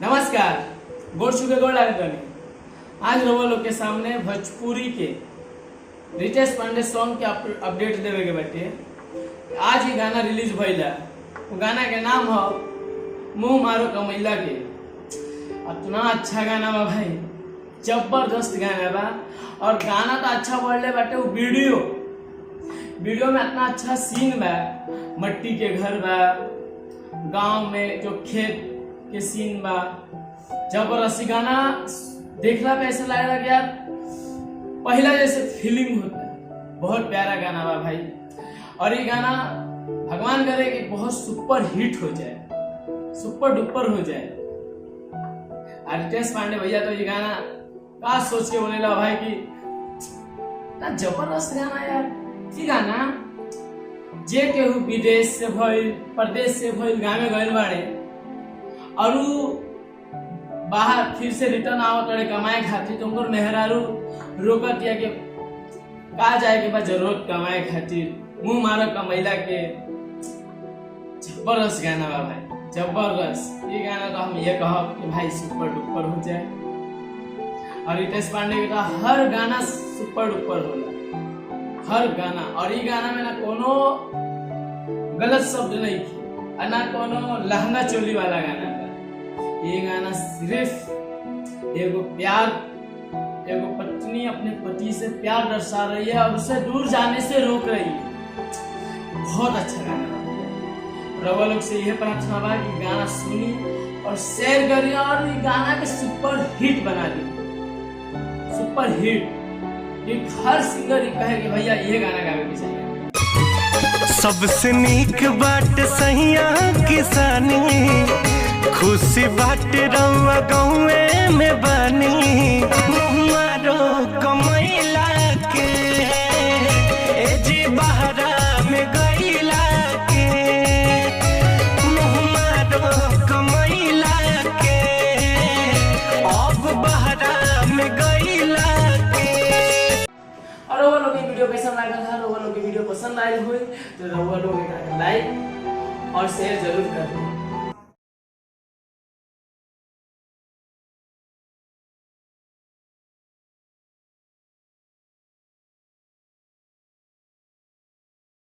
नमस्कार, गोड़ छुके गोड़ लागत बानी। आज रउआ लोग के सामने भोजपुरी के रितेश पांडे सॉन्ग के अपडेट देवे के बाटे। आज ही गाना रिलीज भइला। वो गाना के नाम है मुंह मारो कमैला के। इतना अच्छा गाना बा भाई, जबरदस्त गाना बा। और गाना तो अच्छा बढ़ले बाटे। वो वीडियो में इतना अच्छा सीन बा, मट्टी के घर बा, गांव में जो खेत के सीन बा, जबरदस्त गाना देखला पे ऐसा लग रहा कि यार पहला जैसे फीलिंग होता है। बहुत प्यारा गाना बा भाई। और ये गाना भगवान करे कि बहुत सुपर हिट हो जाए, सुपर डुपर हो जाए। रितेश पांडे भैया तो ये गाना का सोच के बनेला भाई कि जबरदस्त गाना यार। ये गाना जे केहू विदेश से भइल, प्रदेश से भइल, गाँव में गइल बाड़े और बाहर फिर से रिटर्न आवत रहे कमाए खातिर, तो उनको मेहरारू रोकत या कि का जाए के बाद जरूरत कमाए खातिर मुंह मारो कमैला के। जबरदस्त गाना बा भाई, जबरदस्त। ये गाना तो हम ये कहब कि भाई सुपर डुपर हो जाए। और रितेश पांडे का हर गाना सुपर डुपर होला, हर गाना। और ये गाना में ना कोनो गलत शब्द नहीं थी, ना कोनो लहंगा चोली वाला गाना था। ये गाना सिर्फ एगो पत्नी अपने पति से प्यार दर्शा रही है और उसे दूर जाने से रोक रही है। बहुत अच्छा गाना बा। रउआ लोग से यह प्रार्थना बा कि गाना सुनी और शेयर करिए और ये गाना के सुपर हिट बना दी, सुपर हिट। एक हर सिंगर ये कहे कि भैया ये गाना गावे के चाहिए। सबसे नीक बाट सहिया किसानी, खुशी बाट रउआ गाँवे में बानी। मारो कमैला के जी बहरा में गईला के, मारो कमैला के अब बहरा में गईला के। और रउआ लोग ये वीडियो कैसा लगा था? रउआ लोग की वीडियो पसंद आई हुई तो रउआ लोग लाइक और शेयर जरूर करें।